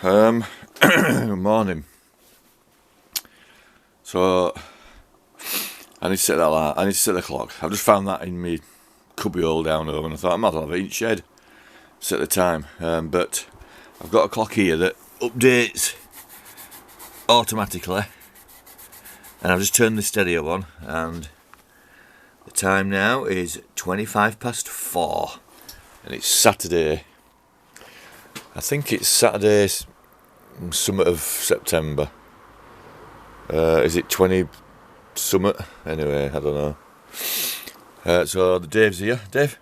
Good morning. So I need to set that light. I need to set the clock. I've just found that in my cubby hole down over, and I thought I might as well have it in shed. Set the time. But I've got a clock here that updates automatically, and I've just turned the stereo on, and the time now is 4:25, and it's Saturday. I think it's Saturday, summit of September. Is it 20 summit? Anyway, I don't know. So the Dave's here. Dave,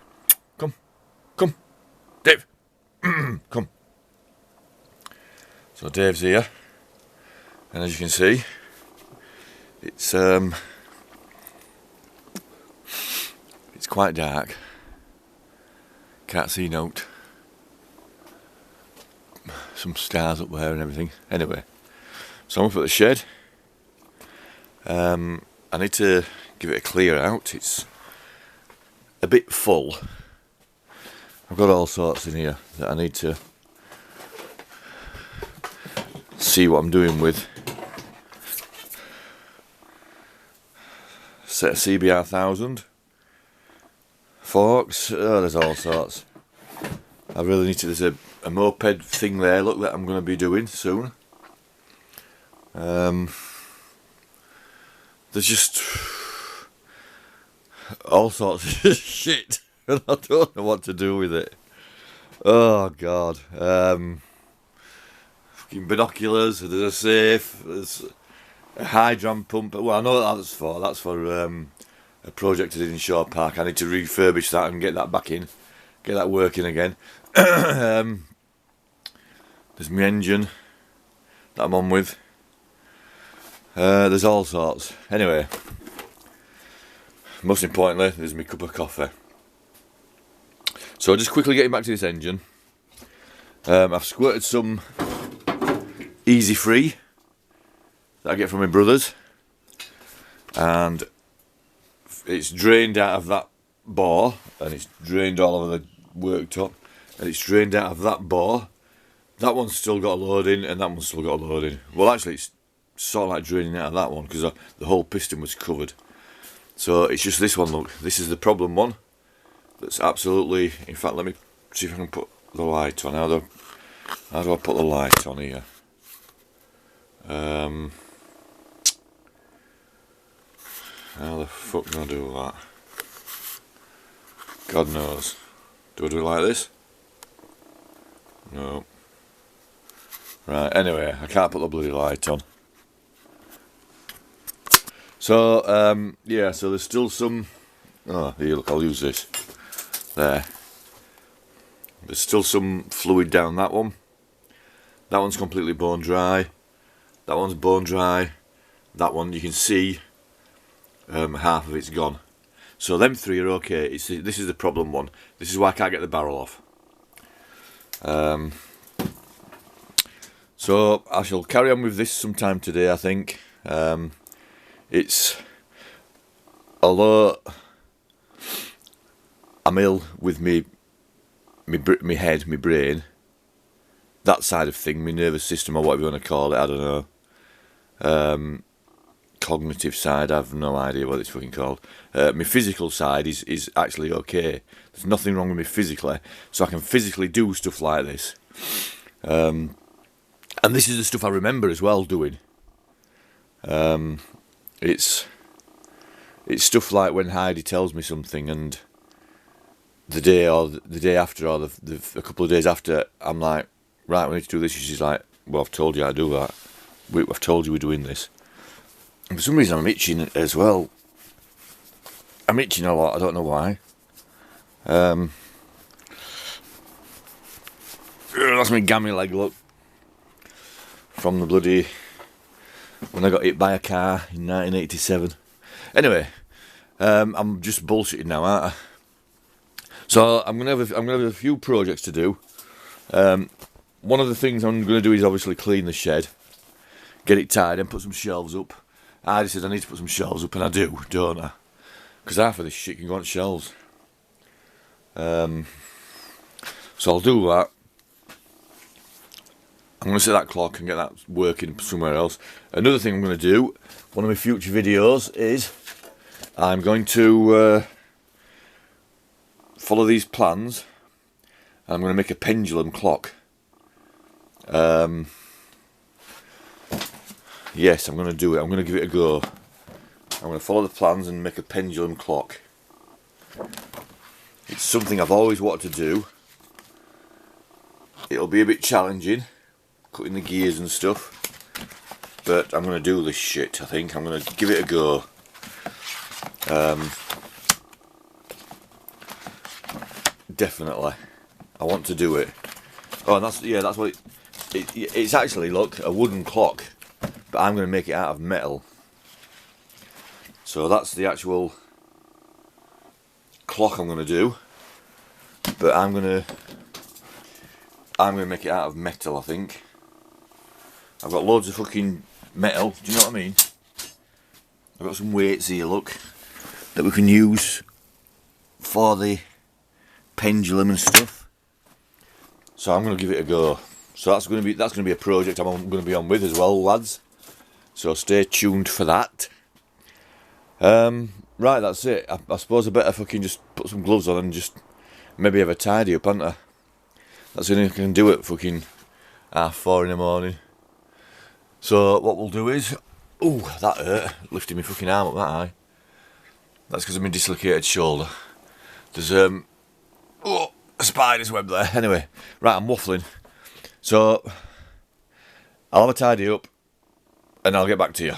come, Dave, come. So Dave's here, and as you can see, it's quite dark. Can't see note. Some stars up there and everything. Anyway, so I'm up at the shed. I need to give it a clear out. It's a bit full. I've got all sorts in here that I need to see what I'm doing with. Set of CBR 1000 forks. Oh, there's all sorts. I really need to. There's a moped thing there. Look, that I'm going to be doing soon. There's just all sorts of shit, and I don't know what to do with it. Oh God! Fucking binoculars. There's a safe. There's a hydran pump. Well, I know what that's for. That's for a project I did in Shaw Park. I need to refurbish that and get that back in, get that working again. There's my engine that I'm on with. There's all sorts. Anyway, most importantly, there's my cup of coffee. So just quickly getting back to this engine. I've squirted some Easy Free that I get from my brothers, and it's drained out of that bore, and it's drained all over the worktop, and it's drained out of that bore. That one's still got a load in, and that one's still got a load in. Well, actually, it's sort of like draining out of that one because the whole piston was covered. So it's just this one. Look, this is the problem one. That's absolutely. In fact, let me see if I can put the light on. How do I put the light on here? How the fuck do I do that? God knows. Do I do it like this? No. Right, anyway, I can't put the bloody light on. So, yeah, so there's still some... Oh, here, look, I'll use this. There. There's still some fluid down that one. That one's completely bone dry. That one's bone dry. That one, you can see half of it's gone. So them three are okay. This is the problem one. This is why I can't get the barrel off. So I shall carry on with this sometime today, I think. It's, although I'm ill with me head, my brain, that side of thing, my nervous system or whatever you want to call it, I don't know. Cognitive side, I've no idea what it's fucking called. My physical side is actually okay. There's nothing wrong with me physically, so I can physically do stuff like this. And this is the stuff I remember as well doing. It's stuff like when Heidi tells me something, and the day after, or a couple of days after, I'm like, right, we need to do this. She's like, well, I've told you I do that. I've told you we're doing this. And for some reason I'm itching as well. I'm itching a lot, I don't know why. That's my gammy leg, look. From the bloody... when I got hit by a car in 1987. Anyway, I'm just bullshitting now, aren't I? So I'm gonna have a few projects to do. One of the things I'm gonna do is obviously clean the shed, get it tied, and put some shelves up. I just said I need to put some shelves up, and I do, don't I? Because half of this shit can go on shelves. So I'll do that. I'm going to set that clock and get that working somewhere else. Another thing I'm going to do, one of my future videos, is I'm going to follow these plans. I'm going to make a pendulum clock. Yes, I'm going to do it. I'm going to give it a go. I'm going to follow the plans and make a pendulum clock. It's something I've always wanted to do. It'll be a bit challenging, cutting the gears and stuff, but I'm going to do this shit, I think. I'm going to give it a go. Definitely. I want to do it. Oh, and that's what it's actually, look, a wooden clock, but I'm going to make it out of metal. So that's the actual clock I'm going to do, but I'm going to make it out of metal, I think. I've got loads of fucking metal, do you know what I mean? I've got some weights here, look, that we can use for the pendulum and stuff. So I'm going to give it a go. So that's going to be a project I'm going to be on with as well, lads. So stay tuned for that. Right, that's it. I suppose I better fucking just put some gloves on and just maybe have a tidy up, haven't I? That's the only thing I can do at fucking 4:30 in the morning. So what we'll do is, ooh, that hurt, lifting my fucking arm up that high. That's because of my dislocated shoulder. There's a spider's web there. Anyway, right, I'm waffling. So I'll have a tidy up and I'll get back to you.